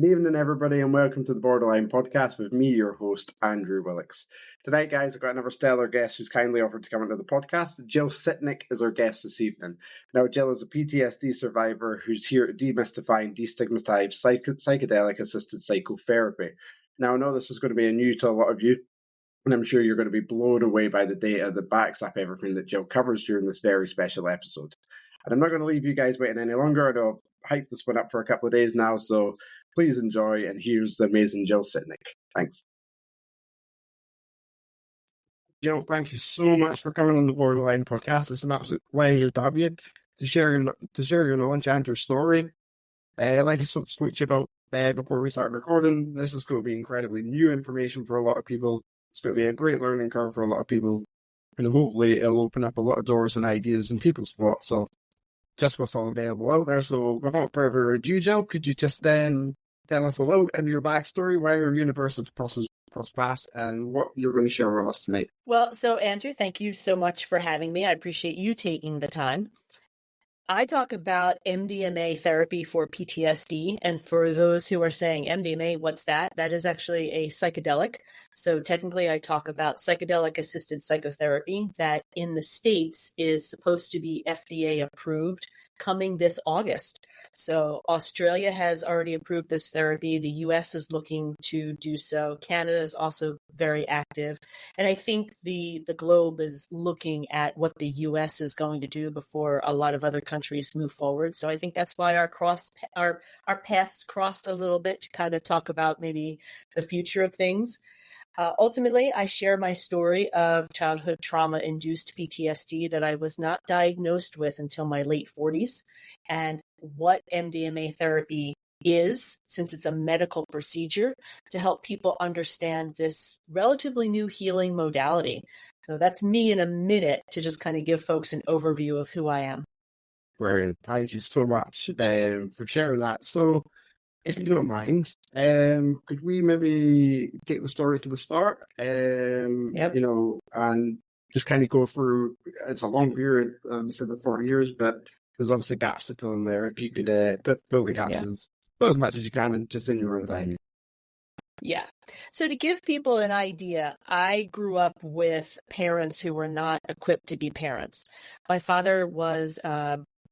Good evening, everybody, and welcome to the Borderline Podcast with me, your host, Andrew Willix. Tonight, guys, I've got another stellar guest who's kindly offered to come into the podcast. Jill Sitnick is our guest this evening. Now, Jill is a PTSD survivor who's here to demystify and destigmatize psychedelic-assisted psychotherapy. Now, I know this is going to be new to a lot of you, and I'm sure you're going to be blown away by the data that backs up everything that Jill covers during this very special episode. And I'm not going to leave you guys waiting any longer. I know I've hyped this one up for a couple of days now, so please enjoy, and here's the amazing Jill Sitnick. Thanks. Jill, thank you so much for coming on the Borderline Podcast. It's an absolute pleasure to have you to share your knowledge and your story. Like I spoke to you about before we start recording, this is going to be incredibly new information for a lot of people. It's going to be a great learning curve for a lot of people, and hopefully it'll open up a lot of doors and ideas in people's thoughts. So, just what's all available out there. So, without further ado, Jill, could you just then tell us a little bit of your backstory, why your university process past, and what you're going to share with us tonight? Well, so Andrew, thank you so much for having me. I appreciate you taking the time. I talk about MDMA therapy for PTSD, and for those who are saying MDMA, what's that? That is actually a psychedelic. So technically I talk about psychedelic-assisted psychotherapy that in the States is supposed to be FDA approved coming this August. So Australia has already approved this therapy. The US is looking to do so. Canada is also very active. And I think the globe is looking at what the US is going to do before a lot of other countries move forward. So I think that's why our paths crossed a little bit to kind of talk about maybe the future of things. Ultimately, I share my story of childhood trauma-induced PTSD that I was not diagnosed with until my late 40s, and what MDMA therapy is, since it's a medical procedure, to help people understand this relatively new healing modality. So that's me in a minute to just kind of give folks an overview of who I am. Brilliant. Thank you so much for sharing that. So, if you don't mind, could we maybe take the story to the start? Yep. And just kind of go through. It's a long period, instead of 4 years, but there's obviously gaps to fill in there. If you could fill the gaps as much as you can, and just in your own time. Yeah. So to give people an idea, I grew up with parents who were not equipped to be parents. My father was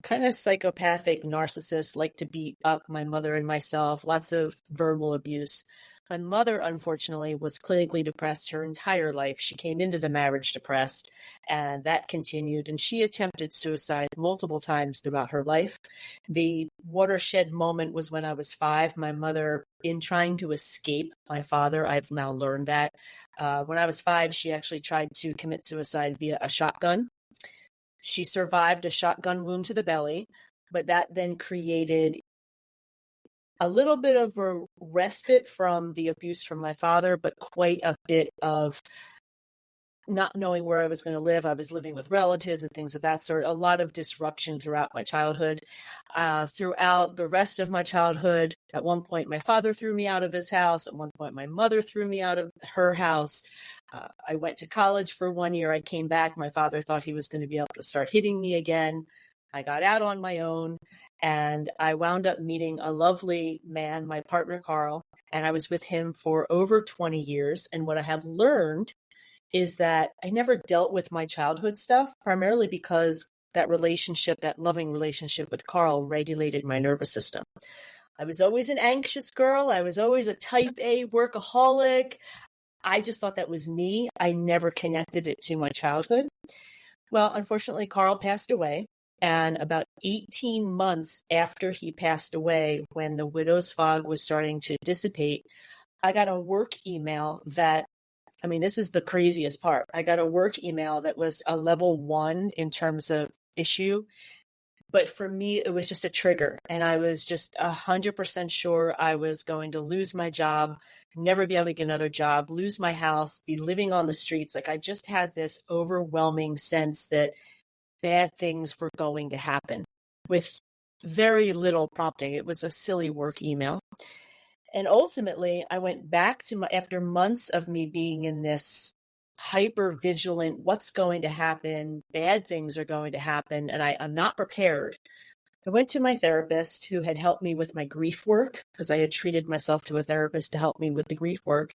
kind of psychopathic narcissist, liked to beat up my mother and myself, lots of verbal abuse. My mother, unfortunately, was clinically depressed her entire life. She came into the marriage depressed, and that continued. And she attempted suicide multiple times throughout her life. The watershed moment was when I was 5. My mother, in trying to escape my father, I've now learned that. When I was 5, she actually tried to commit suicide via a shotgun. She survived a shotgun wound to the belly, but that then created a little bit of a respite from the abuse from my father, but quite a bit of not knowing where I was going to live. I was living with relatives and things of that sort. A lot of disruption throughout my childhood. Throughout the rest of my childhood, at one point, my father threw me out of his house. At one point, my mother threw me out of her house. I went to college for 1 year. I came back. My father thought he was going to be able to start hitting me again. I got out on my own, and I wound up meeting a lovely man, my partner, Carl, and I was with him for over 20 years. And what I have learned is that I never dealt with my childhood stuff, primarily because that relationship, that loving relationship with Carl, regulated my nervous system. I was always an anxious girl. I was always a type A workaholic. I just thought that was me. I never connected it to my childhood. Well, unfortunately, Carl passed away. And about 18 months after he passed away, when the widow's fog was starting to dissipate, I got a work email that, this is the craziest part. I got a work email that was a level 1 in terms of issue. But for me, it was just a trigger. And I was just 100% sure I was going to lose my job, never be able to get another job, lose my house, be living on the streets. Like, I just had this overwhelming sense that bad things were going to happen with very little prompting. It was a silly work email. And ultimately, I went back to after months of me being in this hyper vigilant, what's going to happen, bad things are going to happen, and I'm not prepared. I went to my therapist who had helped me with my grief work because I had treated myself to a therapist to help me with the grief work.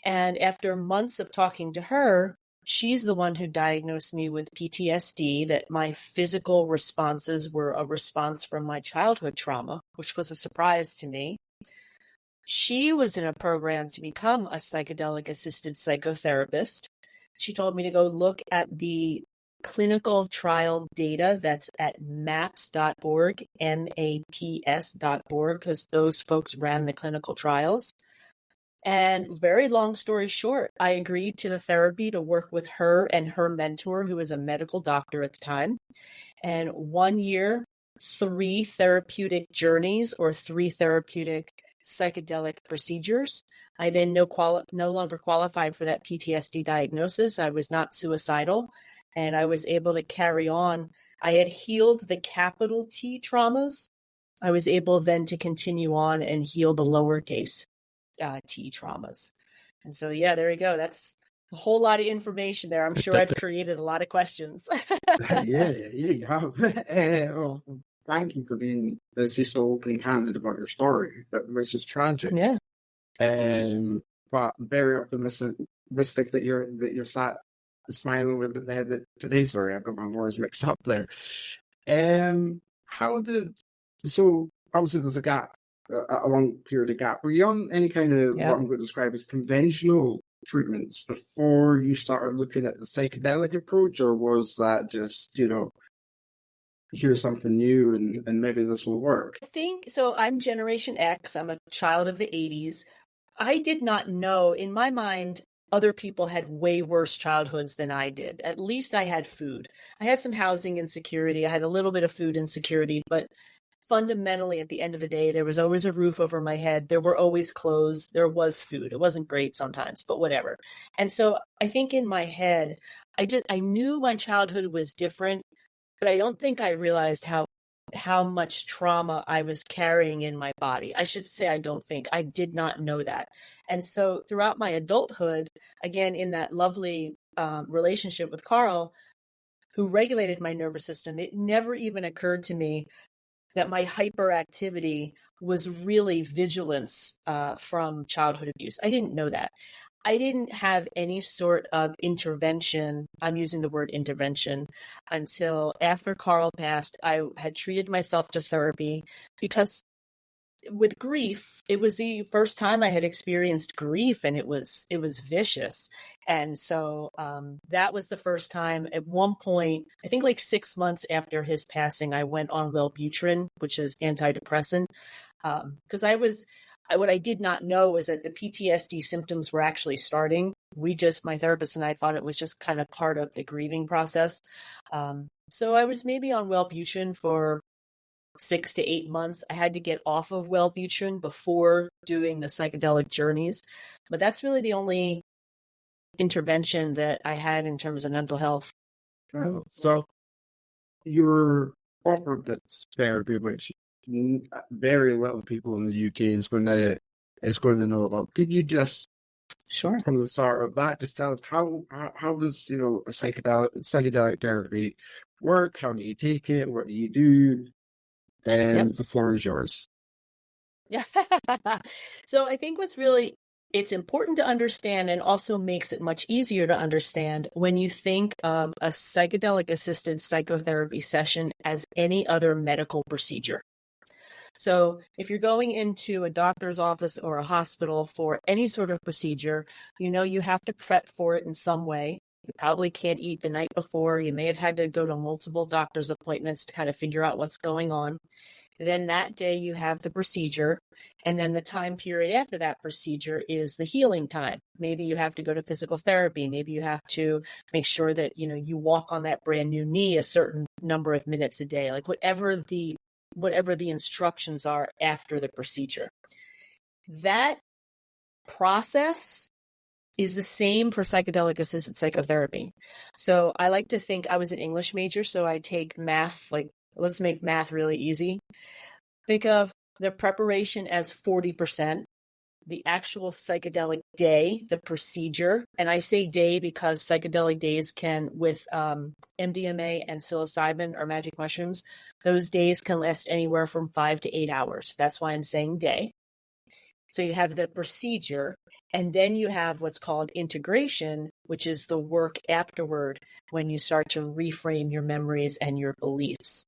And after months of talking to her, she's the one who diagnosed me with PTSD, that my physical responses were a response from my childhood trauma, which was a surprise to me. She was in a program to become a psychedelic-assisted psychotherapist. She told me to go look at the clinical trial data that's at maps.org, maps.org, because those folks ran the clinical trials. And very long story short, I agreed to the therapy to work with her and her mentor, who was a medical doctor at the time. And 1 year, 3 therapeutic journeys or 3 therapeutic psychedelic procedures. I then no longer qualified for that PTSD diagnosis. I was not suicidal, and I was able to carry on. I had healed the capital T traumas. I was able then to continue on and heal the lowercase T traumas. And so, yeah, there you go. That's a whole lot of information there. I'm sure I've created a lot of questions. Yeah, you have. Well, thank you for being so open-handed about your story, which is tragic. Yeah. But very optimistic that you're sat smiling with the head that today's story. I've got my words mixed up there. So obviously there's a gap, a long period of gap. Were you on any kind of what I'm going to describe as conventional treatments before you started looking at the psychedelic approach, or was that just, here's something new and maybe this will work? I think so. I'm Generation X. I'm a child of the 80s. I did not know, in my mind, other people had way worse childhoods than I did. At least I had food. I had some housing insecurity. I had a little bit of food insecurity, but fundamentally, at the end of the day, there was always a roof over my head. There were always clothes. There was food. It wasn't great sometimes, but whatever. And so I think in my head, I knew my childhood was different, but I don't think I realized how much trauma I was carrying in my body. I should say I did not know that. And so throughout my adulthood, again, in that lovely relationship with Carl, who regulated my nervous system, it never even occurred to me that my hyperactivity was really vigilance from childhood abuse. I didn't know that. I didn't have any sort of intervention. I'm using the word intervention until after Carl passed. I had treated myself to therapy because with grief, it was the first time I had experienced grief, and it was vicious. And so that was the first time. At one point, I think like 6 months after his passing, I went on Wellbutrin, which is antidepressant, because what I did not know was that the PTSD symptoms were actually starting. My therapist and I thought it was just kind of part of the grieving process. So I was maybe on Wellbutrin for 6 to 8 months. I had to get off of Wellbutrin before doing the psychedelic journeys. But that's really the only intervention that I had in terms of mental health. So you're offered this therapy, which very little people in the UK is going to know about. Could you just, sure, from the start of that, just tell us how does a psychedelic therapy work? How do you take it? What do you do? And The floor is yours. Yeah. So I think it's important to understand, and also makes it much easier to understand, when you think of a psychedelic-assisted psychotherapy session as any other medical procedure. So if you're going into a doctor's office or a hospital for any sort of procedure, you have to prep for it in some way. You probably can't eat the night before. You may have had to go to multiple doctor's appointments to kind of figure out what's going on. Then that day you have the procedure, and then the time period after that procedure is the healing time. Maybe you have to go to physical therapy. Maybe you have to make sure that, you walk on that brand new knee a certain number of minutes a day, like whatever the instructions are after the procedure. That process is the same for psychedelic-assisted psychotherapy. So I like to think, I was an English major, so I take math, let's make math really easy. Think of the preparation as 40%, the actual psychedelic day, the procedure, and I say day because psychedelic days can, with MDMA and psilocybin or magic mushrooms, those days can last anywhere from 5 to 8 hours. That's why I'm saying day. So you have the procedure, and then you have what's called integration, which is the work afterward when you start to reframe your memories and your beliefs.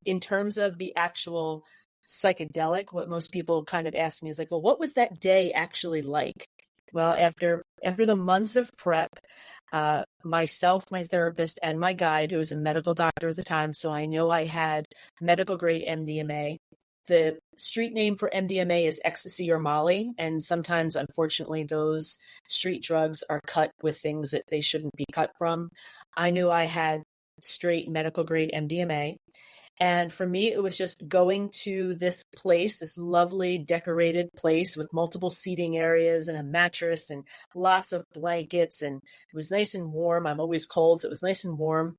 In terms of the actual psychedelic, what most people kind of ask me is like, well, what was that day actually like? Well, after the months of prep, myself, my therapist, and my guide, who was a medical doctor at the time, so I know I had medical grade MDMA. The street name for MDMA is ecstasy or Molly, and sometimes, unfortunately, those street drugs are cut with things that they shouldn't be cut from. I knew I had straight medical grade MDMA. And for me, it was just going to this place, this lovely decorated place with multiple seating areas and a mattress and lots of blankets. And it was nice and warm. I'm always cold, so it was nice and warm.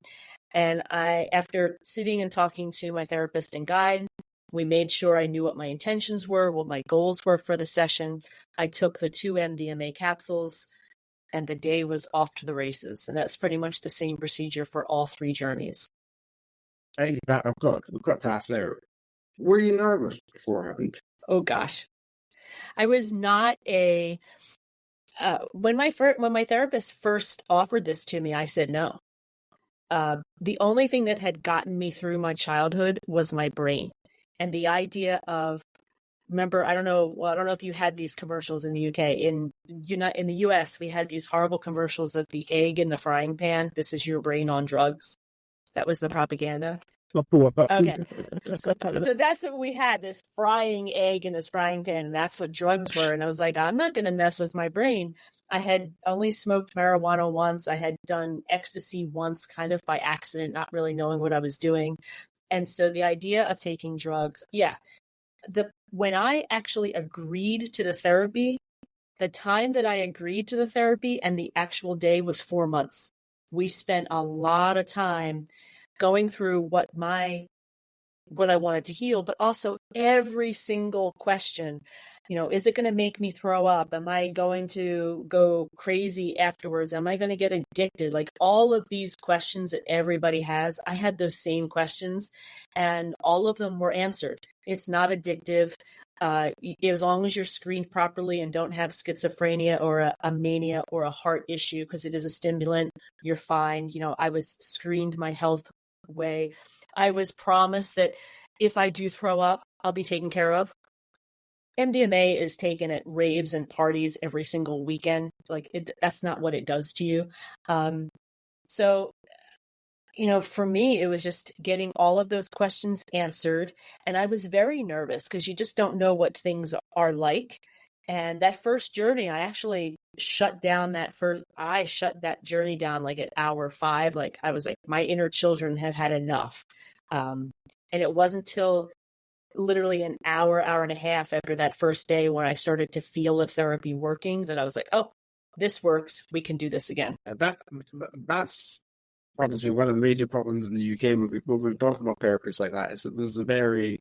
And after sitting and talking to my therapist and guide, we made sure I knew what my intentions were, what my goals were for the session. I took the 2 MDMA capsules, and the day was off to the races. And that's pretty much the same procedure for all 3 journeys. Hey, I've got to ask there. Were you nervous beforehand? Oh gosh, I was not a. When my therapist first offered this to me, I said no. The only thing that had gotten me through my childhood was my brain, and the idea of. Remember, I don't know if you had these commercials in the UK. In the US, we had these horrible commercials of the egg in the frying pan. This is your brain on drugs. That was the propaganda. Okay. So that's what we had, this frying egg in this frying pan, and that's what drugs were. And I was like, I'm not going to mess with my brain. I had only smoked marijuana once. I had done ecstasy once, kind of by accident, not really knowing what I was doing. And so the idea of taking drugs, when I actually agreed to the therapy, the time that I agreed to the therapy and the actual day was 4 months. We spent a lot of time going through what I wanted to heal, but also every single question, is it going to make me throw up? Am I going to go crazy afterwards? Am I going to get addicted? Like all of these questions that everybody has, I had those same questions and all of them were answered. It's not addictive. As long as you're screened properly and don't have schizophrenia or a mania or a heart issue, because it is a stimulant, you're fine. I was screened my health way. I was promised that if I do throw up, I'll be taken care of. MDMA is taken at raves and parties every single weekend. That's not what it does to you. So for me, it was just getting all of those questions answered. And I was very nervous because you just don't know what things are like. And that first journey, I actually shut that journey down like at hour 5. Like I was like, my inner children have had enough. And it wasn't until literally an hour and a half after that first day when I started to feel the therapy working that I was like, oh, this works. We can do this again. That's obviously one of the major problems in the UK when we're talking about therapies like that is that there's a very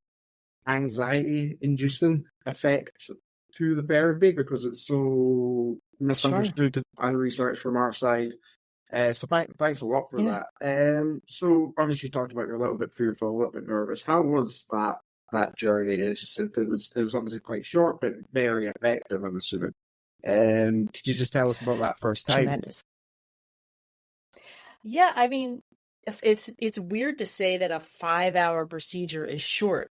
anxiety-inducing effect to the therapy because it's so misunderstood and researched from our side. So thanks a lot for that. So obviously you talked about you're a little bit fearful, a little bit nervous. How was that journey? It was obviously quite short, but very effective, I'm assuming. Could you just tell us about that first time? Tremendous. Yeah, I mean, it's weird to say that a 5-hour procedure is short,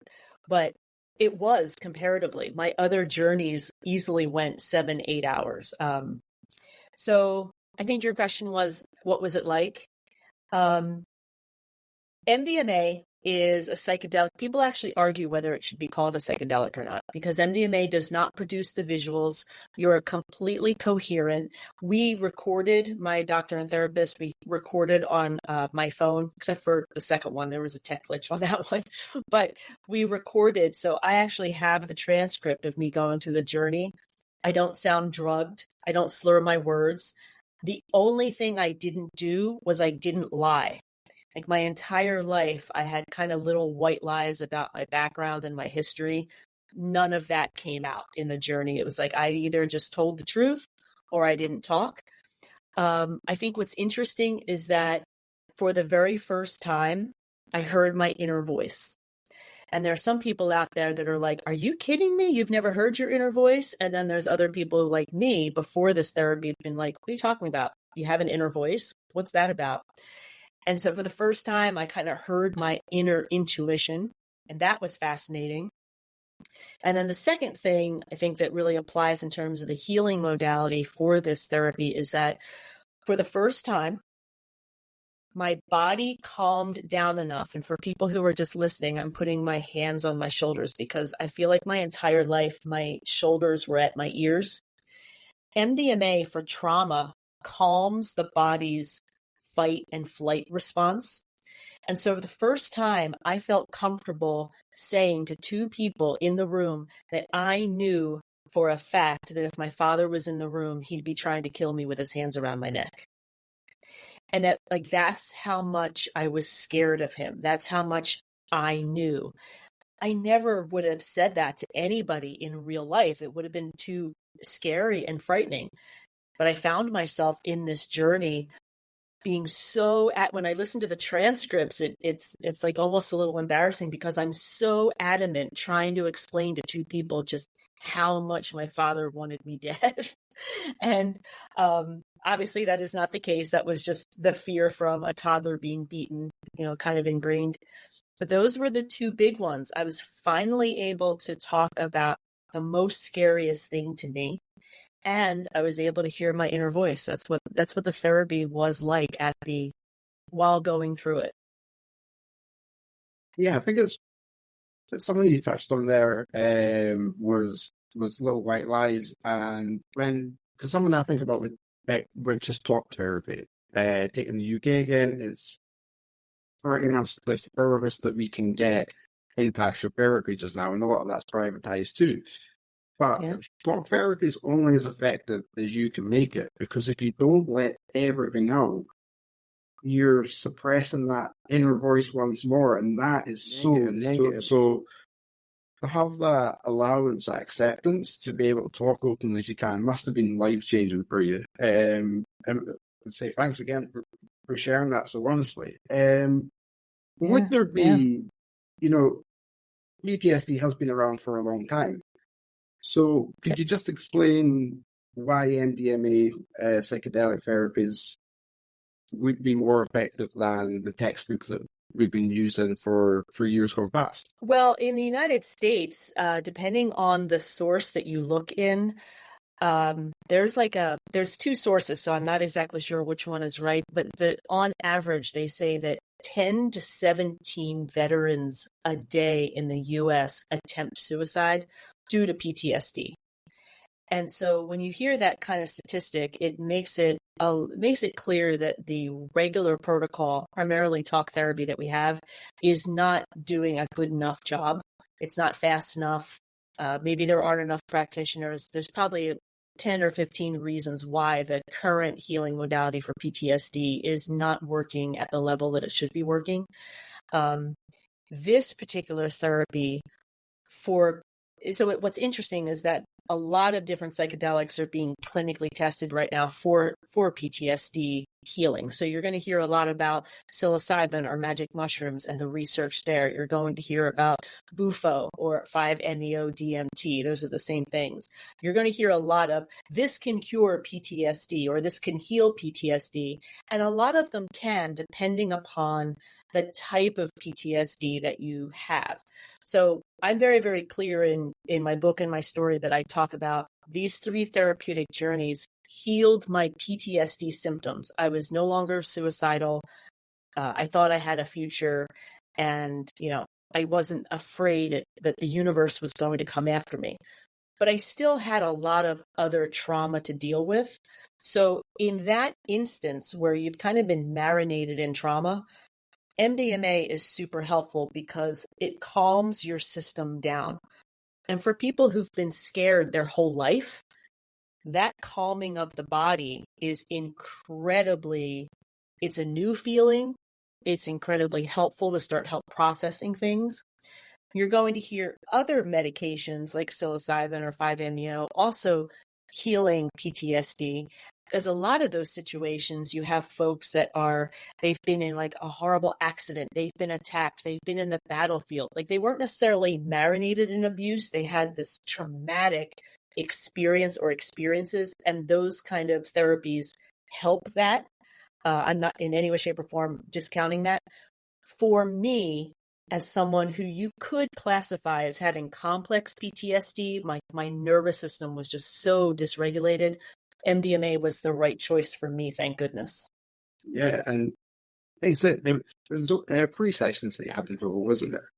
but it was comparatively. My other journeys easily went 7-8 hours. So I think your question was, what was it like? MDMA is a psychedelic. People actually argue whether it should be called a psychedelic or not, because MDMA does not produce the visuals. You're completely coherent. We recorded, my doctor and therapist, we recorded on my phone, except for the second one. There was a tech glitch on that one, but we recorded. So I actually have the transcript of me going through the journey. I don't sound drugged. I don't slur my words. The only thing I didn't do was I didn't lie. Like my entire life, I had kind of little white lies about my background and my history. none of that came out in the journey. It was like I either just told the truth or I didn't talk. I think what's interesting is that for the very first time, I heard my inner voice. And there are some people out there that are like, are you kidding me? You've never heard your inner voice? And then there's other people like me before this therapy have been like, what are you talking about? You have an inner voice? What's that about? And so for the first time, I kind of heard my inner intuition, and that was fascinating. And then the second thing I think that really applies in terms of the healing modality for this therapy is that for the first time, my body calmed down enough. And for people who are just listening, I'm putting my hands on my shoulders because I feel like my entire life, my shoulders were at my ears. MDMA for trauma calms the body's fight and flight response. And so for the first time, I felt comfortable saying to two people in the room that I knew for a fact that if my father was in the room, he'd be trying to kill me with his hands around my neck. And that, like, that's how much I was scared of him. That's how much I knew. I never would have said that to anybody in real life. It would have been too scary and frightening. But I found myself in this journey being when I listen to the transcripts, it's like almost a little embarrassing because I'm so adamant trying to explain to two people just how much my father wanted me dead. And obviously that is not the case. That was just the fear from a toddler being beaten, kind of ingrained. But those were the two big ones. I was finally able to talk about the most scariest thing to me. And I was able to hear my inner voice. That's what the therapy was like while going through it. Yeah, I think it's something you touched on there was little white lies, and because something I think about with just talk therapy, taking the UK again, it's starting us the service that we can get in pastoral therapy just now, and a lot of that's privatized too. But talk therapy is only as effective as you can make it, because if you don't let everything out, you're suppressing that inner voice once more, and that is so negative. So to have that allowance, that acceptance to be able to talk openly as you can must have been life-changing for you. And I'd say thanks again for sharing that so honestly. Would there be, PTSD has been around for a long time. So could you just explain why MDMA psychedelic therapies would be more effective than the textbooks that we've been using for years gone past? Well, in the United States, depending on the source that you look in, there's two sources, so I'm not exactly sure which one is right, but on average, they say that 10 to 17 veterans a day in the U.S. attempt suicide due to PTSD. And so when you hear that kind of statistic, it makes it clear that the regular protocol, primarily talk therapy that we have, is not doing a good enough job. It's not fast enough. Maybe there aren't enough practitioners. There's probably 10 or 15 reasons why the current healing modality for PTSD is not working at the level that it should be working. This particular therapy what's interesting is that a lot of different psychedelics are being clinically tested right now for PTSD healing. So you're going to hear a lot about psilocybin or magic mushrooms and the research there. You're going to hear about bufo or 5-MeO-DMT. Those are the same things. You're going to hear a lot of this can cure PTSD or this can heal PTSD. And a lot of them can, depending upon the type of PTSD that you have. So I'm very, very clear in my book and my story that I talk about these 3 therapeutic journeys healed my PTSD symptoms. I was no longer suicidal. I thought I had a future, and, I wasn't afraid that the universe was going to come after me. But I still had a lot of other trauma to deal with. So in that instance where you've kind of been marinated in trauma, MDMA is super helpful because it calms your system down. And for people who've been scared their whole life, that calming of the body is it's a new feeling. It's incredibly helpful to start processing things. You're going to hear other medications like psilocybin or 5-MeO also healing PTSD. Because a lot of those situations, you have folks that they've been in like a horrible accident, they've been attacked, they've been in the battlefield. Like they weren't necessarily marinated in abuse, they had this traumatic experience or experiences, and those kind of therapies help that. I'm not in any way, shape, or form discounting that. For me, as someone who you could classify as having complex PTSD, my nervous system was just so dysregulated. MDMA was the right choice for me, thank goodness. Yeah, and they said there was 3 sessions that you had to do, wasn't there?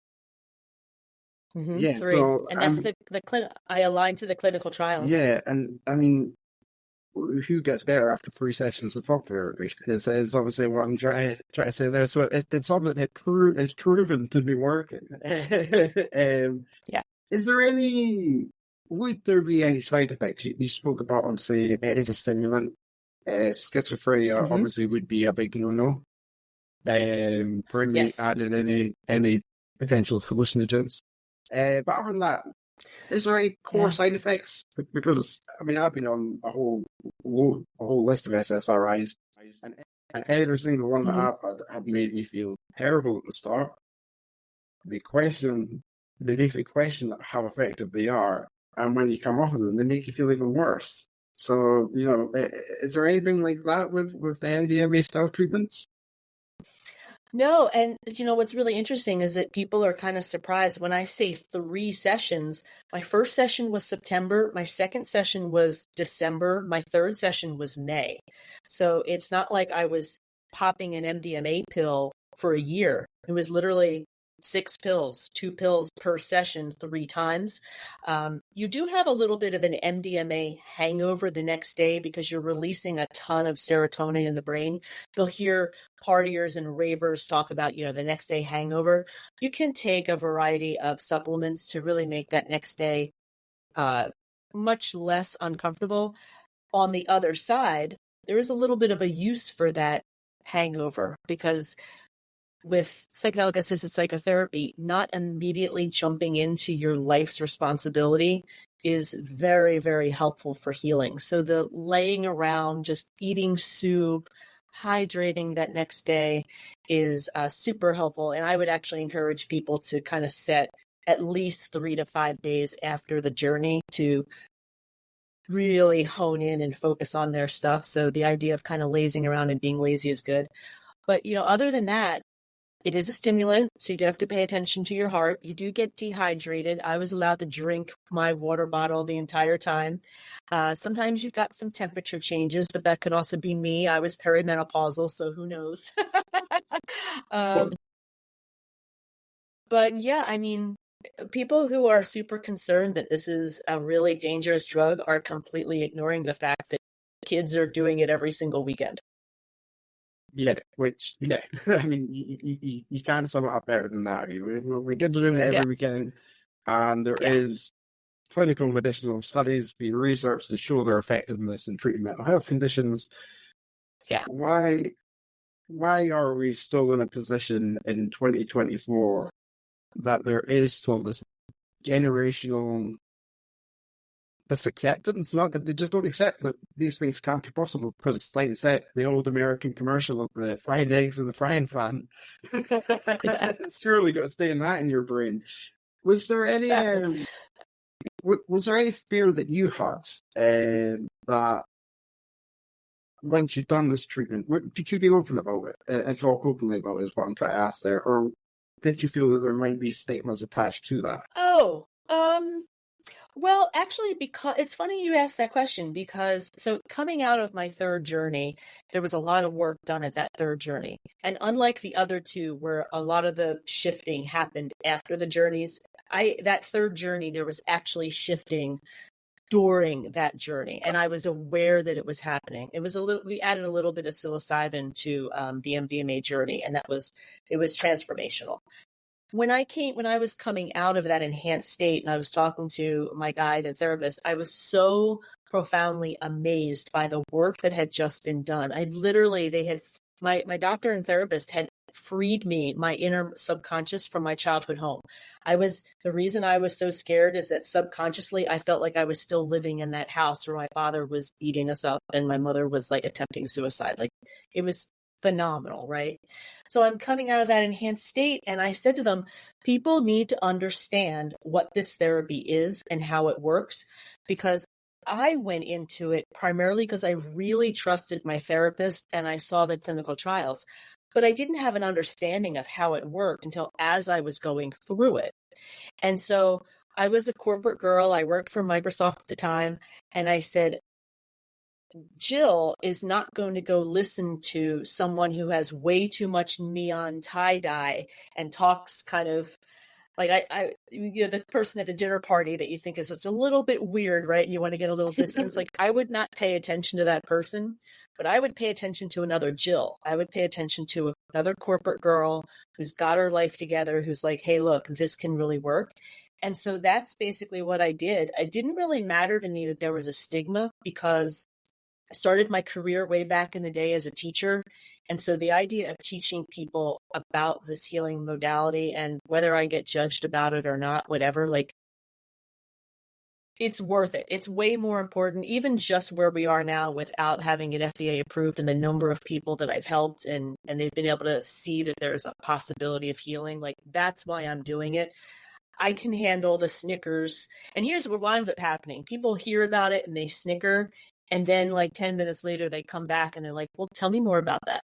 Mm-hmm, Yeah, 3. so And that's the I align to the clinical trials. Yeah, and I mean, who gets better after 3 sessions of talk therapy? Is obviously what I'm trying to say there. So it's something that it's proven to be working. Yeah. Is there would there be any side effects? You spoke about, obviously, it is a stimulant. Schizophrenia obviously would be a big no-no. For any adding any potential hallucinogens. But other than that, is there any core side effects? Because I mean, I've been on a whole list of SSRIs, and every single one that I've had have made me feel terrible at the start. They make me question how effective they are, and when you come off of them, they make you feel even worse. So, is there anything like that with the MDMA style treatments? No, and what's really interesting is that people are kind of surprised when I say 3 sessions. My first session was September, my second session was December, my third session was May. So it's not like I was popping an MDMA pill for a year. It was literally 6 pills, 2 pills per session, 3 times. You do have a little bit of an MDMA hangover the next day because you're releasing a ton of serotonin in the brain. You'll hear partiers and ravers talk about, the next day hangover. You can take a variety of supplements to really make that next day much less uncomfortable. On the other side, there is a little bit of a use for that hangover because with psychedelic-assisted psychotherapy, not immediately jumping into your life's responsibility is very, very helpful for healing. So the laying around, just eating soup, hydrating that next day is super helpful. And I would actually encourage people to kind of set at least 3 to 5 days after the journey to really hone in and focus on their stuff. So the idea of kind of lazing around and being lazy is good. But, other than that, it is a stimulant, so you do have to pay attention to your heart. You do get dehydrated. I was allowed to drink my water bottle the entire time. Sometimes you've got some temperature changes, but that could also be me. I was perimenopausal, so who knows? But yeah, I mean, people who are super concerned that this is a really dangerous drug are completely ignoring the fact that kids are doing it every single weekend. Yeah, I mean, you can't sum it up better than that. We get to do it every weekend, and there is clinical medicinal studies being researched to show their effectiveness in treating mental health conditions. Yeah. Why are we still in a position in 2024 that there is still this generational acceptance? Not that they just don't accept that these things can't be possible, because like I said, the old American commercial of the fried eggs in the frying pan. It's surely got to stay in your brain. Was there any fear that you had that once you've done this treatment, did you be open about it and talk openly about it, is what I'm trying to ask there, or did you feel that there might be stigmas attached to that? Well, actually, because it's funny you asked that question, because so coming out of my third journey, there was a lot of work done at that third journey. And unlike the other 2, where a lot of the shifting happened after the journeys, that third journey, there was actually shifting during that journey. And I was aware that it was happening. We added a little bit of psilocybin to the MDMA journey, and it was transformational. When I was coming out of that enhanced state and I was talking to my guide and therapist, I was so profoundly amazed by the work that had just been done. My doctor and therapist had freed me, my inner subconscious, from my childhood home. The reason I was so scared is that subconsciously I felt like I was still living in that house where my father was beating us up and my mother was like attempting suicide. Like, it was phenomenal, right? So I'm coming out of that enhanced state, and I said to them, people need to understand what this therapy is and how it works, because I went into it primarily because I really trusted my therapist and I saw the clinical trials, but I didn't have an understanding of how it worked until as I was going through it. And so I was a corporate girl. I worked for Microsoft at the time, and I said, Jill is not going to go listen to someone who has way too much neon tie-dye and talks kind of like the person at the dinner party that you think is it's a little bit weird, right? You want to get a little distance. Like, I would not pay attention to that person, but I would pay attention to another Jill. I would pay attention to another corporate girl who's got her life together, who's like, hey, look, this can really work. And so that's basically what I did. It didn't really matter to me that there was a stigma, because I started my career way back in the day as a teacher. And so the idea of teaching people about this healing modality, and whether I get judged about it or not, whatever, like, it's worth it. It's way more important, even just where we are now without having it FDA approved, and the number of people that I've helped and they've been able to see that there's a possibility of healing. Like, that's why I'm doing it. I can handle the snickers. And here's what winds up happening. People hear about it and they snicker. And then like 10 minutes later, they come back and they're like, well, tell me more about that.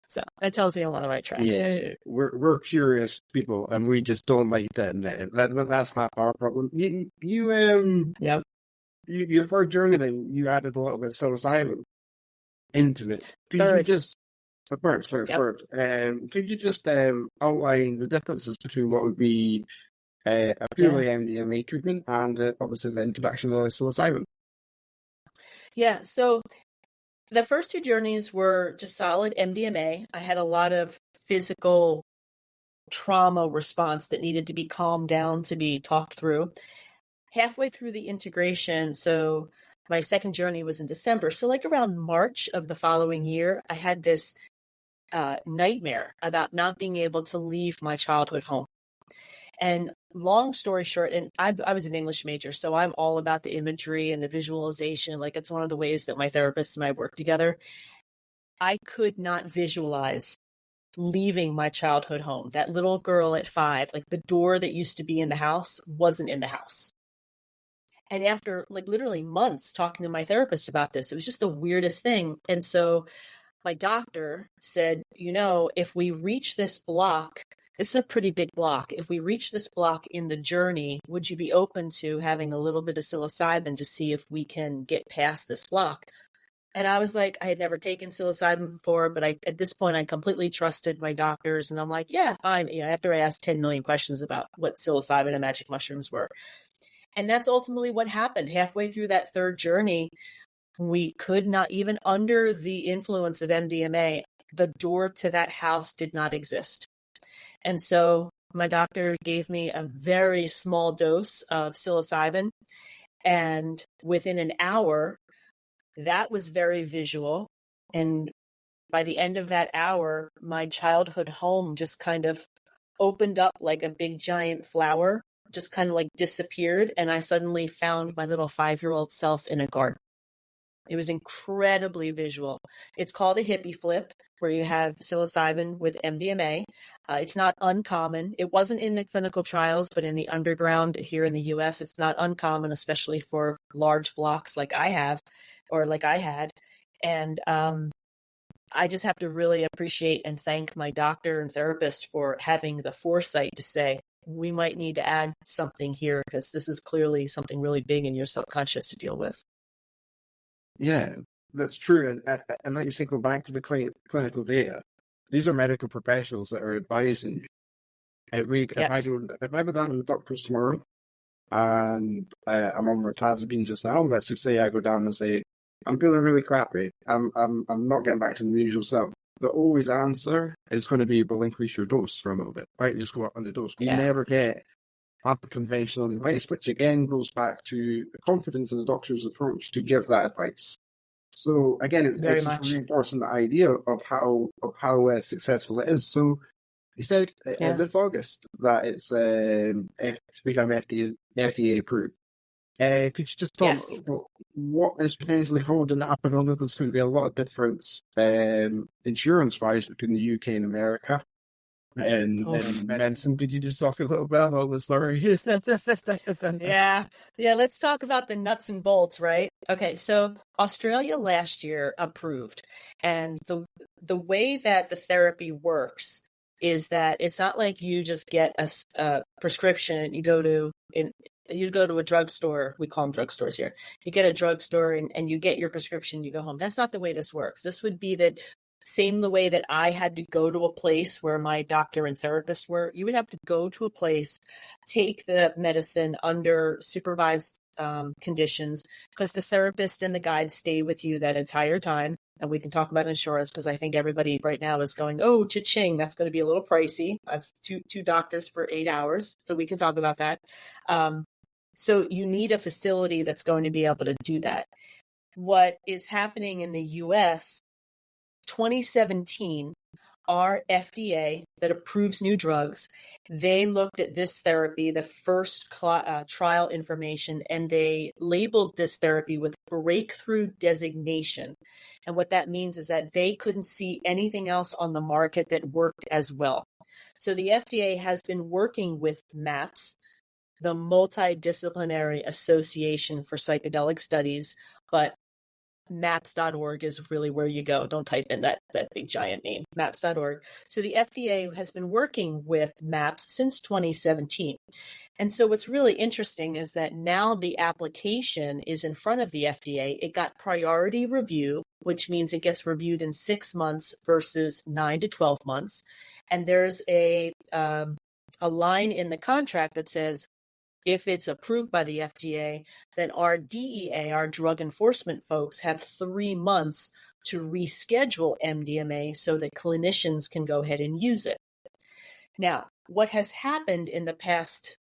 So that tells me I'm on the right track. Yeah, we're curious people, and we just don't like that. That's not our problem. Yep. Your first journey, then you added a little bit of psilocybin into it. Could Third. you just could you just outline the differences between what would be a purely MDMA treatment and obviously the introduction of psilocybin? Yeah, so the first two journeys were just solid MDMA. I had a lot of physical trauma response that needed to be calmed down, to be talked through. Halfway through the integration, so my second journey was in December. So like around March of the following year, I had this nightmare about not being able to leave my childhood home. And long story short, and I was an English major, so I'm all about the imagery and the visualization. Like, it's one of the ways that my therapist and I work together. I could not visualize leaving my childhood home. That little girl at 5, like, the door that used to be in the house wasn't in the house. And after like literally months talking to my therapist about this, it was just the weirdest thing. And so my doctor said, if we reach this block, it's a pretty big block. If we reach this block in the journey, would you be open to having a little bit of psilocybin to see if we can get past this block? And I was like, I had never taken psilocybin before, but at this point, I completely trusted my doctors. And I'm like, yeah, fine. After I asked 10 million questions about what psilocybin and magic mushrooms were. And that's ultimately what happened. Halfway through that third journey, we could not, even under the influence of MDMA, the door to that house did not exist. And so my doctor gave me a very small dose of psilocybin. And within an hour, that was very visual. And by the end of that hour, my childhood home just kind of opened up like a big giant flower, just kind of like disappeared. And I suddenly found my little 5-year-old self in a garden. It was incredibly visual. It's called a hippie flip, where you have psilocybin with MDMA. It's not uncommon. It wasn't in the clinical trials, but in the underground here in the US, it's not uncommon, especially for large blocks like I have, or like I had. And I just have to really appreciate and thank my doctor and therapist for having the foresight to say, we might need to add something here, because this is clearly something really big in your subconscious to deal with. Yeah, that's true. And like you say, go back to the clinical data. These are medical professionals that are advising you. If I go down to the doctor's tomorrow and I'm on mirtazapine just now, let's just say I go down and say, I'm feeling really crappy. I'm not getting back to the usual self. The always answer is going to be, well, increase your dose for a little bit, right? Just go up on the dose. You never get up the conventional advice, which again goes back to the confidence in the doctor's approach to give that advice. So again, Very it's just much. reinforcing the idea of how successful it is. So he said Yeah. this August that it's to become FDA approved. Could you just talk Yes. about what is potentially holding it up? I know there's going to be a lot of difference insurance-wise between the UK and America. And medicine, could you just talk a little bit about the story? Yeah. Let's talk about the nuts and bolts, right? Okay. So Australia last year approved, and the way that the therapy works is that it's not like you just get a prescription. You go to a drugstore. We call them drugstores here. You get a drugstore and you get your prescription. You go home. That's not the way this works. This would be that same the way that I had to go to a place where my doctor and therapist were. You would have to go to a place, take the medicine under supervised conditions, because the therapist and the guide stay with you that entire time. And we can talk about insurance, because I think everybody right now is going, oh, cha-ching, that's going to be a little pricey. I've two doctors for 8 hours, so we can talk about that. So you need a facility that's going to be able to do that. What is happening in the U.S., 2017, our FDA that approves new drugs, they looked at this therapy, the first trial information, and they labeled this therapy with breakthrough designation. And what that means is that they couldn't see anything else on the market that worked as well. So the FDA has been working with MAPS, the Multidisciplinary Association for Psychedelic Studies, but maps.org is really where you go. Don't type in that big giant name, maps.org. So the FDA has been working with MAPS since 2017. And so what's really interesting is that now the application is in front of the FDA. It got priority review, which means it gets reviewed in 6 months versus 9 to 12 months. And there's a line in the contract that says, if it's approved by the FDA, then our DEA, our drug enforcement folks, have 3 months to reschedule MDMA so that clinicians can go ahead and use it. Now, what has happened in the past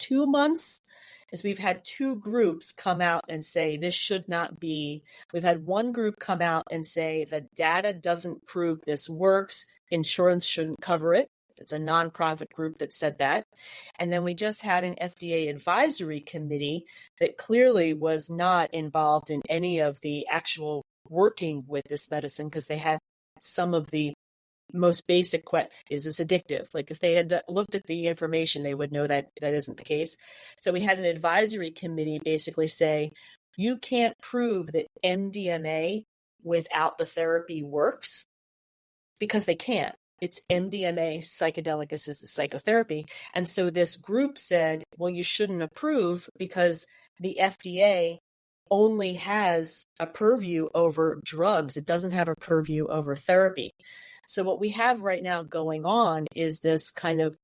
2 months is we've had 2 groups come out and say this should not be. We've had one group come out and say the data doesn't prove this works. Insurance shouldn't cover it. It's a nonprofit group that said that. And then we just had an FDA advisory committee that clearly was not involved in any of the actual working with this medicine, because they had some of the most basic is this addictive? Like if they had looked at the information, they would know that that isn't the case. So we had an advisory committee basically say, you can't prove that MDMA without the therapy works, because they can't. It's MDMA, psychedelic-assisted psychotherapy. And so this group said, well, you shouldn't approve because the FDA only has a purview over drugs. It doesn't have a purview over therapy. So what we have right now going on is this kind of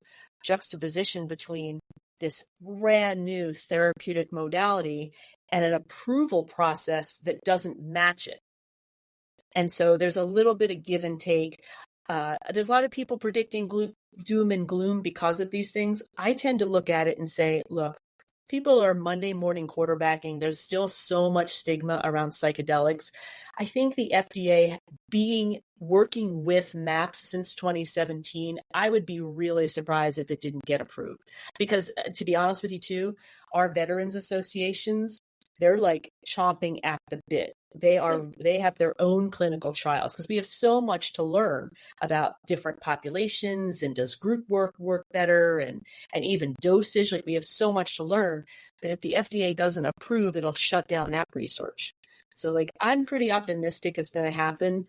juxtaposition between this brand new therapeutic modality and an approval process that doesn't match it. And so there's a little bit of give and take. There's a lot of people predicting doom and gloom because of these things. I tend to look at it and say, look, people are Monday morning quarterbacking. There's still so much stigma around psychedelics. I think the FDA working with MAPS since 2017, I would be really surprised if it didn't get approved. Because to be honest with you too, our veterans associations, they're like chomping at the bit. They have their own clinical trials, because we have so much to learn about different populations, and does group work better, and even dosage. Like we have so much to learn, but if the FDA doesn't approve, it'll shut down that research. So like I'm pretty optimistic it's going to happen,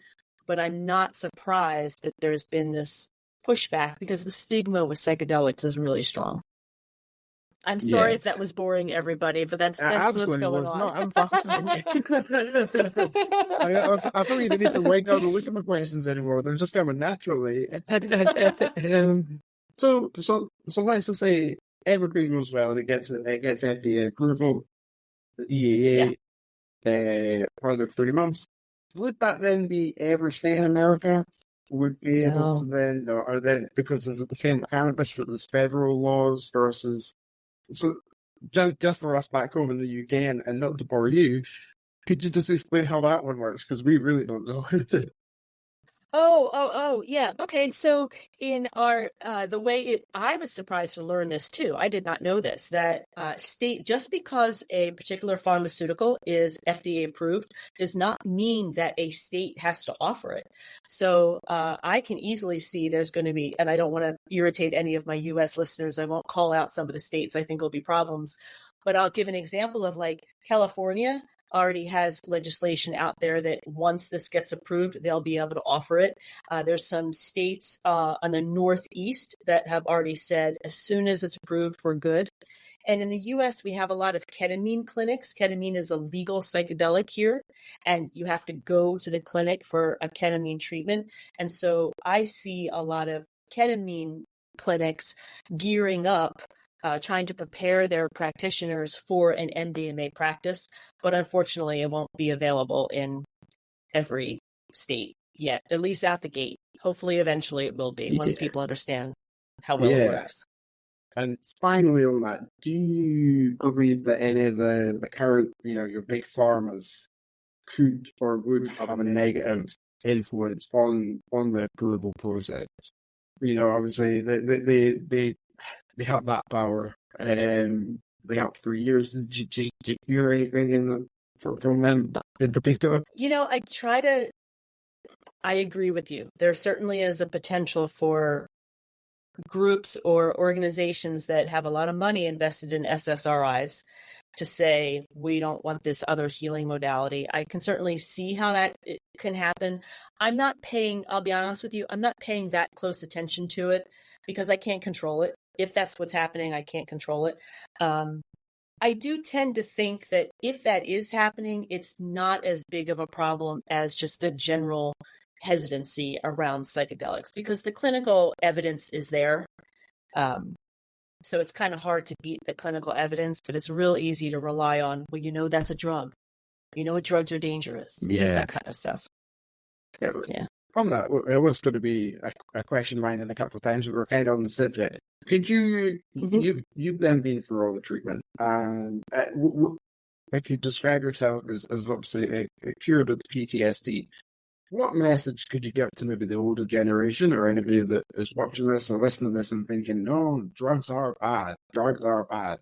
but I'm not surprised that there's been this pushback, because the stigma with psychedelics is really strong. I'm sorry if that was boring, everybody, but that's what's going on. No, I'm fascinated. I don't even need to wake up and look at my questions anymore. They're just coming naturally. So let's just say everything goes well and it gets FDA approval, the EAA, for the 3 months. Would that then be every state in America? Would be able to then, or then, because there's the same cannabis, that there's federal laws versus. So just for us back home in the UK, and not to bore you, Could you just explain how that one works? Because we really don't know. Yeah. Okay. So in our, I was surprised to learn this too. I did not know this, that just because a particular pharmaceutical is FDA approved does not mean that a state has to offer it. So I can easily see there's going to be, and I don't want to irritate any of my US listeners. I won't call out some of the states I think will be problems, but I'll give an example of like California already has legislation out there that once this gets approved, they'll be able to offer it. There's some states on the Northeast that have already said, as soon as it's approved, we're good. And in the US, we have a lot of ketamine clinics. Ketamine is a legal psychedelic here, and you have to go to the clinic for a ketamine treatment. And so I see a lot of ketamine clinics gearing up, trying to prepare their practitioners for an MDMA practice, but unfortunately it won't be available in every state yet, at least out the gate. Hopefully eventually it will be, once people understand how well it works. And finally on that, do you believe that any of the current, your big pharmas could or would have a negative influence on the approval process? Obviously they have that power. They have 3 years. Do you hear anything from them in particular? I agree with you. There certainly is a potential for groups or organizations that have a lot of money invested in SSRIs to say, we don't want this other healing modality. I can certainly see how that can happen. I'll be honest with you, I'm not paying that close attention to it because I can't control it. If that's what's happening, I can't control it. I do tend to think that if that is happening, it's not as big of a problem as just the general hesitancy around psychedelics, because the clinical evidence is there. So it's kind of hard to beat the clinical evidence, but it's real easy to rely on, that's a drug. What drugs are dangerous. Yeah. That kind of stuff. Yeah. From that, it was going to be a question of mine in a couple of times, but we're kind of on the subject. Could you, you've then been through all the treatment, and if you describe yourself as obviously a cured of PTSD, what message could you give to maybe the older generation or anybody that is watching this or listening to this and thinking, no, drugs are bad.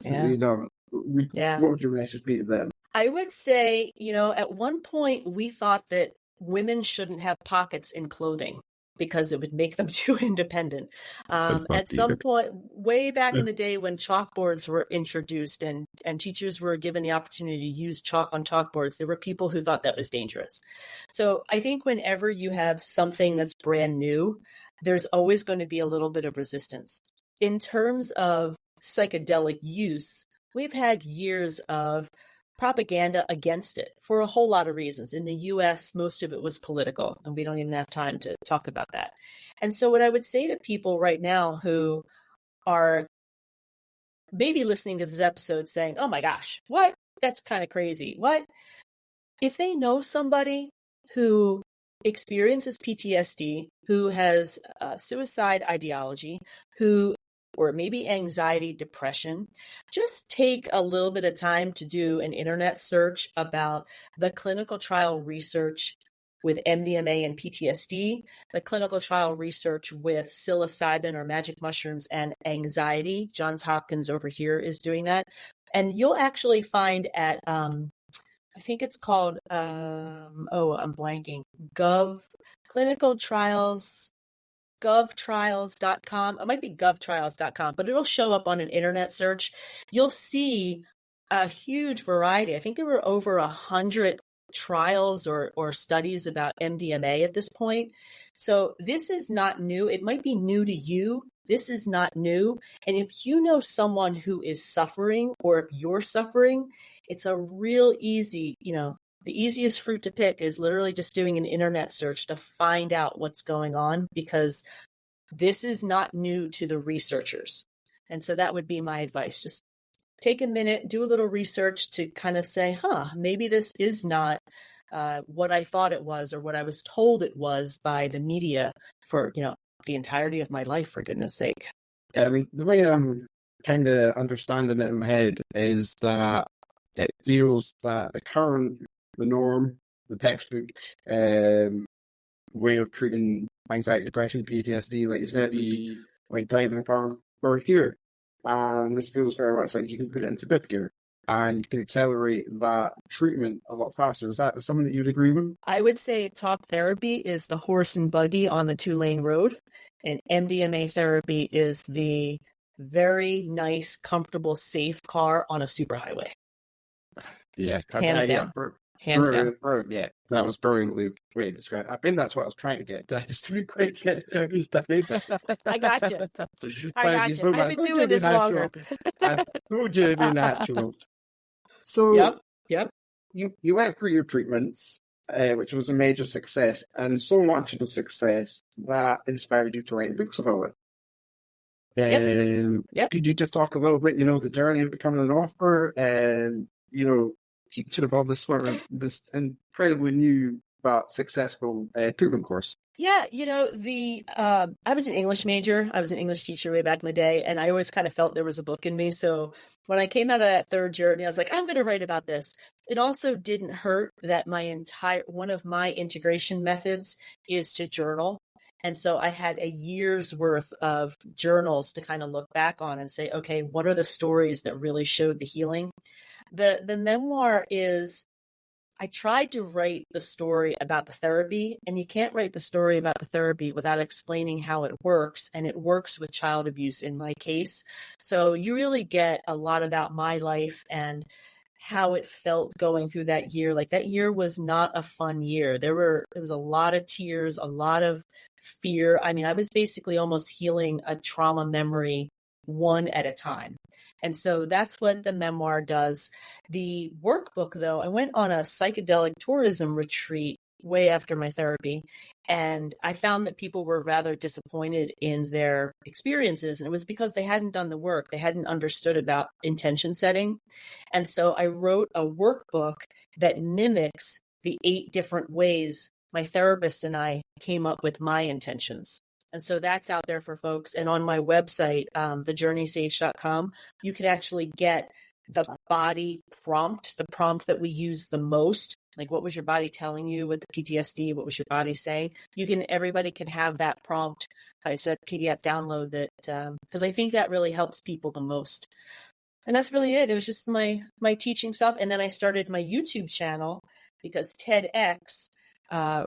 Yeah. What would your message be to them? I would say, at one point we thought that women shouldn't have pockets in clothing because it would make them too independent. At some point, way back in the day when chalkboards were introduced and teachers were given the opportunity to use chalk on chalkboards, there were people who thought that was dangerous. So I think whenever you have something that's brand new, there's always going to be a little bit of resistance. In terms of psychedelic use, we've had years of propaganda against it for a whole lot of reasons. In the US, most of it was political, and we don't even have time to talk about that. And so what I would say to people right now who are maybe listening to this episode saying, oh my gosh, what? That's kind of crazy. What? If they know somebody who experiences PTSD, who has suicide ideology, or maybe anxiety, depression, just take a little bit of time to do an internet search about the clinical trial research with MDMA and PTSD, the clinical trial research with psilocybin or magic mushrooms and anxiety. Johns Hopkins over here is doing that. And you'll actually find at, I think it's called, I'm blanking, clinical trials, govtrials.com. It might be govtrials.com, but it'll show up on an internet search. You'll see a huge variety. I think there were over 100 trials or studies about MDMA at this point. So this is not new. It might be new to you. This is not new. And if you know someone who is suffering, or if you're suffering, it's a real easy, the easiest fruit to pick is literally just doing an internet search to find out what's going on, because this is not new to the researchers. And so that would be my advice. Just take a minute, do a little research to kind of say, maybe this is not what I thought it was or what I was told it was by the media for, the entirety of my life, for goodness sake. Yeah, I mean, the way I'm kind of understanding it in my head is that it feels that the current the norm, the textbook way of treating anxiety, depression, PTSD. Like you said, the like diving farm or here. And this feels very much like you can put it into fifth gear and you can accelerate that treatment a lot faster. Is that something that you'd agree with? I would say talk therapy is the horse and buggy on the 2-lane road, and MDMA therapy is the very nice, comfortable, safe car on a superhighway. Yeah, Hands down. Hands down. Yeah, that was brilliantly way described. I think that's what I was trying to get. I just didn't quite get it. I got you. Thank you so I've much. been doing this longer. I told you it'd be natural. So Yep. you went through your treatments, which was a major success, and so much of a success that inspired you to write books about it. Yep. Could you just talk a little bit, the journey of becoming an author and, teaching about this incredibly new but successful treatment course? Yeah, I was an English major. I was an English teacher way back in the day, and I always kind of felt there was a book in me. So when I came out of that third journey, I was like, I'm going to write about this. It also didn't hurt that one of my integration methods is to journal. And so I had a year's worth of journals to kind of look back on and say, okay, what are the stories that really showed the healing? The memoir is, I tried to write the story about the therapy, and you can't write the story about the therapy without explaining how it works. And it works with child abuse in my case. So you really get a lot about my life and how it felt going through that year. Like that year was not a fun year. There was a lot of tears, a lot of fear. I mean, I was basically almost healing a trauma memory one at a time. And so that's what the memoir does. The workbook, though, I went on a psychedelic tourism retreat way after my therapy, and I found that people were rather disappointed in their experiences. And it was because they hadn't done the work. They hadn't understood about intention setting. And so I wrote a workbook that mimics the 8 different ways my therapist and I came up with my intentions. And so that's out there for folks. And on my website, thejourneysage.com, you can actually get the body prompt, the prompt that we use the most. Like, what was your body telling you with the PTSD? What was your body saying? Everybody can have that prompt. It's a PDF download that, because I think that really helps people the most. And that's really it. It was just my teaching stuff. And then I started my YouTube channel because TEDx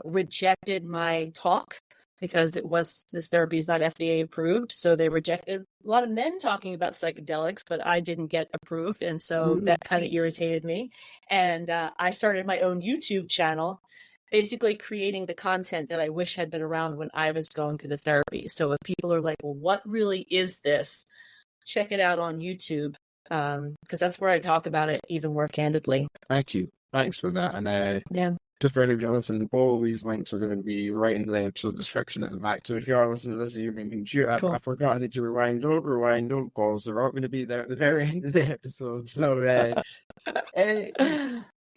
rejected my talk, because this therapy is not FDA approved. So they rejected a lot of men talking about psychedelics, but I didn't get approved. And so that kind of irritated me. And I started my own YouTube channel, basically creating the content that I wish had been around when I was going through the therapy. So if people are like, well, what really is this? Check it out on YouTube, because that's where I talk about it even more candidly. Thank you. Thanks for that. And just very Jonathan, all these links are going to be right in the episode description at the back. So if you are listening to this and you're thinking, shoot, I forgot that you rewind, don't pause. They're all going to be there at the very end of the episode. So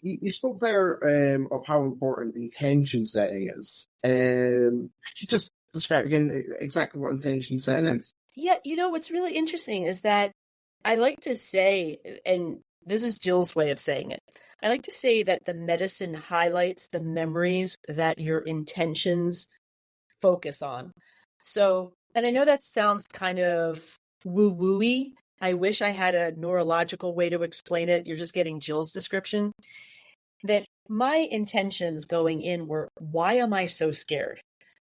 you spoke there of how important intention setting is. Could you just describe again exactly what intention setting is? Yeah, what's really interesting is that I like to say, and this is Jill's way of saying it, I like to say that the medicine highlights the memories that your intentions focus on. So, and I know that sounds kind of woo-woo-y. I wish I had a neurological way to explain it. You're just getting Jill's description. That my intentions going in were, why am I so scared?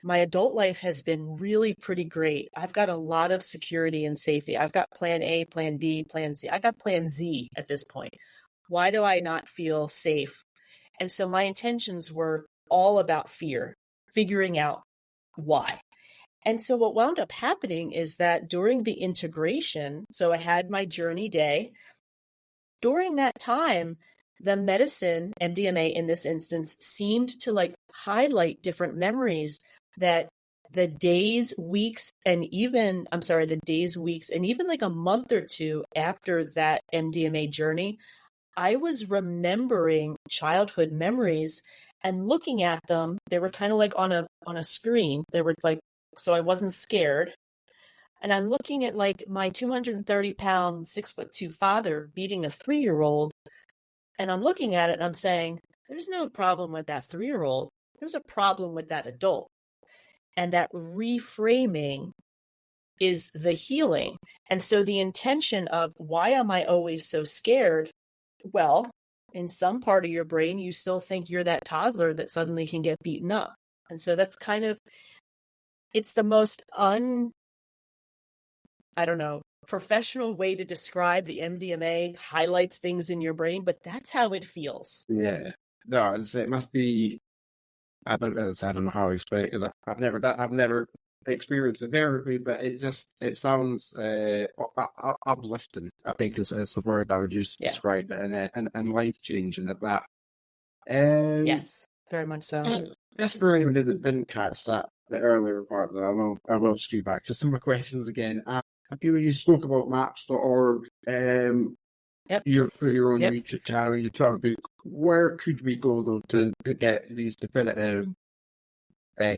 My adult life has been really pretty great. I've got a lot of security and safety. I've got plan A, plan B, plan C. I got plan Z at this point. Why do I not feel safe? And so my intentions were all about fear, figuring out why. And so what wound up happening is that during the integration, so I had my journey day. During that time, the medicine, MDMA in this instance, seemed to highlight different memories that the days, weeks, and even like a month or two after that MDMA journey, I was remembering childhood memories and looking at them. They were kind of like on a screen. They were like, so I wasn't scared. And I'm looking at like my 230-pound, 6'2" father beating a 3-year-old. And I'm looking at it and I'm saying, There's no problem with that 3-year-old. There's a problem with that adult. And that reframing is the healing. And so the intention of why am I always so scared? Well, in some part of your brain, you still think you're that toddler that suddenly can get beaten up. And so that's kind of, it's the most professional way to describe the MDMA highlights things in your brain, but that's how it feels. Yeah. No, it must be, I don't know how to explain it. I've never experienced the therapy, but it sounds uplifting, I think is the word I would use to describe it, and life-changing at that. Yes, very much so. Just for anybody that didn't catch that, the earlier part, though, I will skew back. Just some more questions again. You spoke about maps.org, for your own YouTube channel. You talk about where could we go though to get these definitive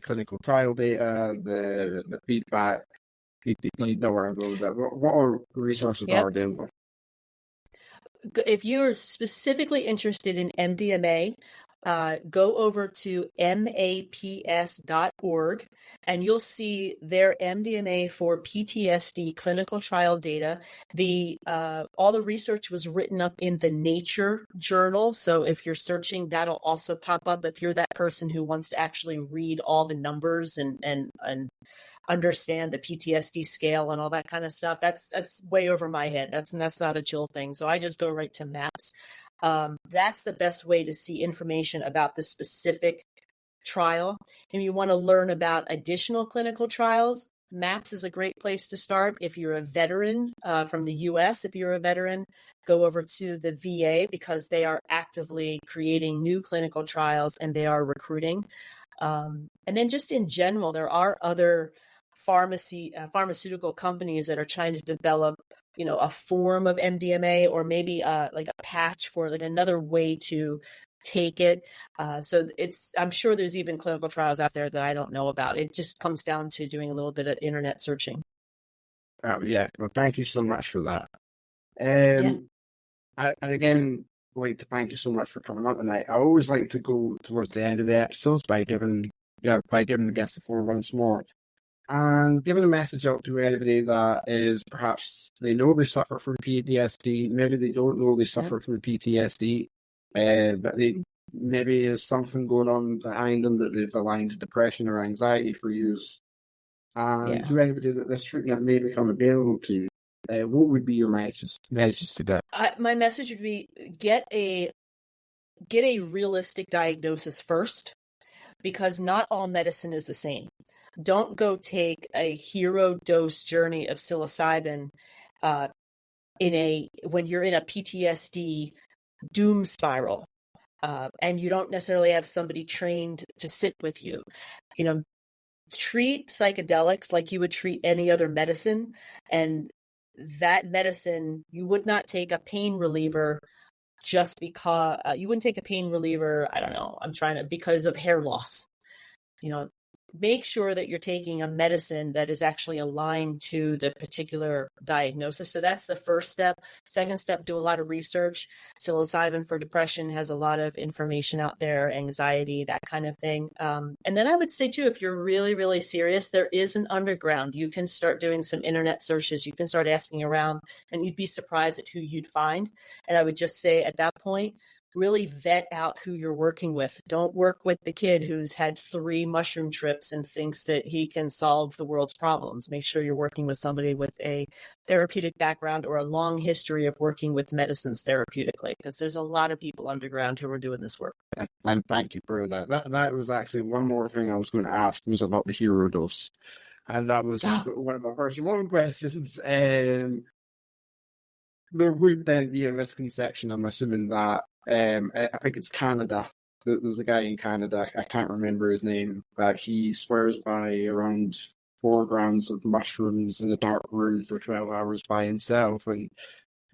clinical trial data, the feedback. You know where I'm going with that. What are resources are available? If you're specifically interested in MDMA, go over to maps.org and you'll see their MDMA for PTSD clinical trial data. All the research was written up in the Nature journal. So if you're searching, that'll also pop up. If you're that person who wants to actually read all the numbers and understand the PTSD scale and all that kind of stuff, that's way over my head. That's not a chill thing. So I just go right to MAPS. That's the best way to see information about the specific trial. If you want to learn about additional clinical trials, MAPS is a great place to start. If you're a veteran from the US, if you're a veteran, go over to the VA because they are actively creating new clinical trials and they are recruiting. And then just in general, there are other pharmaceutical companies that are trying to develop a form of MDMA or maybe like a patch for like another way to take it. So I'm sure there's even clinical trials out there that I don't know about. It just comes down to doing a little bit of internet searching. Well, thank you so much for that. I again like to thank you so much for coming on tonight. I always like to go towards the end of the episodes by giving the guests the floor once more. And giving a message out to anybody that is perhaps they know they suffer from PTSD, maybe they don't know they suffer from PTSD, but they maybe there's something going on behind them that they've aligned to depression or anxiety for years. And to anybody that this treatment may become available to, what would be your message to that? My message would be get a realistic diagnosis first, because not all medicine is the same. Don't go take a hero dose journey of psilocybin when you're in a PTSD doom spiral, and you don't necessarily have somebody trained to sit with you. Treat psychedelics like you would treat any other medicine, and that medicine, you would not take a pain reliever just because you wouldn't take a pain reliever. I don't know. because of hair loss. Make sure that you're taking a medicine that is actually aligned to the particular diagnosis. So that's the first step. Second step, do a lot of research. Psilocybin for depression has a lot of information out there, anxiety, that kind of thing. And then I would say too, if you're really, really serious, there is an underground. You can start doing some internet searches. You can start asking around and you'd be surprised at who you'd find. And I would just say at that point, really vet out who you're working with. Don't work with the kid who's had 3 mushroom trips and thinks that he can solve the world's problems. Make sure you're working with somebody with a therapeutic background or a long history of working with medicines therapeutically, because there's a lot of people underground who are doing this work. And thank you for that. That was actually one more thing I was going to ask was about the hero dose. And that was one of my first questions. There would then be a misconception, I'm assuming, that I think it's Canada. There's a guy in Canada, I can't remember his name, but he swears by around 4 grams of mushrooms in a dark room for 12 hours by himself, and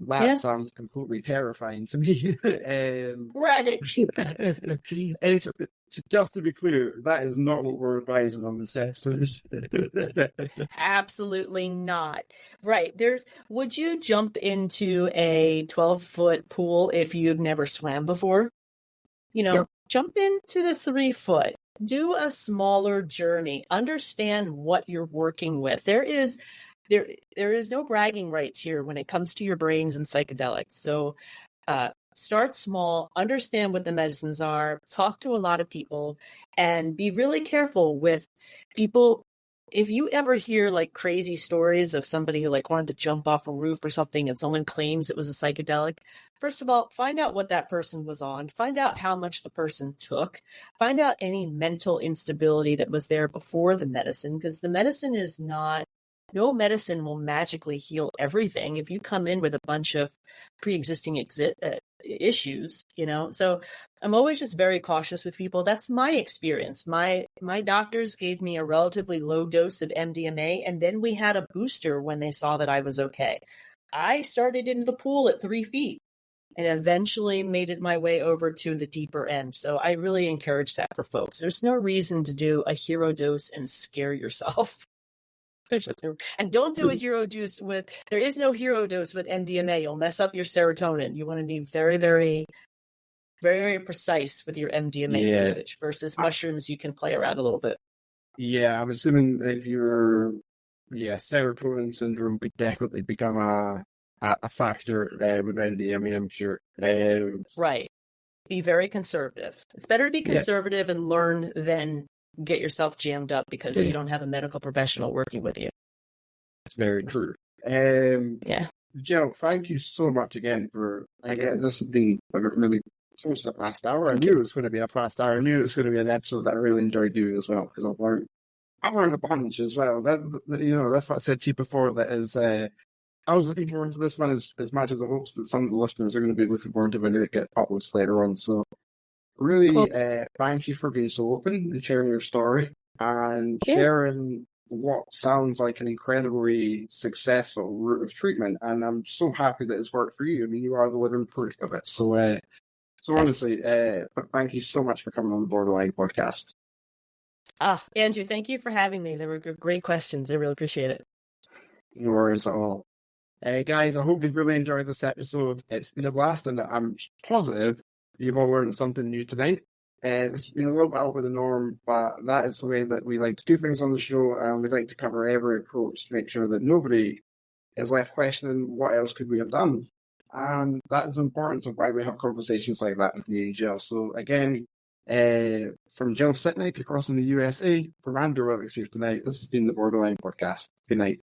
that sounds completely terrifying to me. Right. Just to be clear, that is not what we're advising on the sessions. Absolutely not. Right. Would you jump into a 12-foot pool if you've never swam before? Yep. Jump into the 3 foot, do a smaller journey, understand what you're working with. There is no bragging rights here when it comes to your brains and psychedelics. So start small, understand what the medicines are, talk to a lot of people, and be really careful with people. If you ever hear like crazy stories of somebody who like wanted to jump off a roof or something and someone claims it was a psychedelic, first of all, find out what that person was on, find out how much the person took, find out any mental instability that was there before the medicine, because the medicine is not, no medicine will magically heal everything. If you come in with a bunch of pre-existing issues, so I'm always just very cautious with people. That's my experience. My doctors gave me a relatively low dose of MDMA, and then we had a booster when they saw that I was okay. I started in the pool at 3 feet and eventually made it my way over to the deeper end. So I really encourage that for folks. There's no reason to do a hero dose and scare yourself. And don't do a hero dose there is no hero dose with MDMA. You'll mess up your serotonin. You want to be very, very, very, very precise with your MDMA dosage versus mushrooms. You can play around a little bit. Yeah, I'm assuming if you're, serotonin syndrome would definitely become a factor with MDMA, I'm sure. Right. Be very conservative. It's better to be conservative and learn than get yourself jammed up because you don't have a medical professional working with you. That's very true. Jill, thank you so much again for, this has been really close to the past hour. I knew it was going to be a past hour. I knew it was going to be an episode that I really enjoyed doing as well, because I've learned a bunch as well. That's what I said to you before, that is, I was looking forward to this one as much as I hope that some of the listeners are going to be looking forward to when it gets published later on. So really, thank you for being so open and sharing your story and sharing what sounds like an incredibly successful route of treatment. And I'm so happy that it's worked for you. I mean, you are the living proof of it. So, honestly, thank you so much for coming on the Borderline podcast. Andrew, thank you for having me. They were great questions. I really appreciate it. No worries at all. Guys, I hope you've really enjoyed this episode. It's been a blast, and I'm positive you've all learned something new tonight. It's been a little bit out of the norm, but that is the way that we like to do things on the show, and we like to cover every approach to make sure that nobody is left questioning what else could we have done. And that is the importance of why we have conversations like that with me and Jill. So again, from Jill Sitnick across in the USA, from Andrew Wilkes here tonight, this has been the Borderline Podcast. Good night.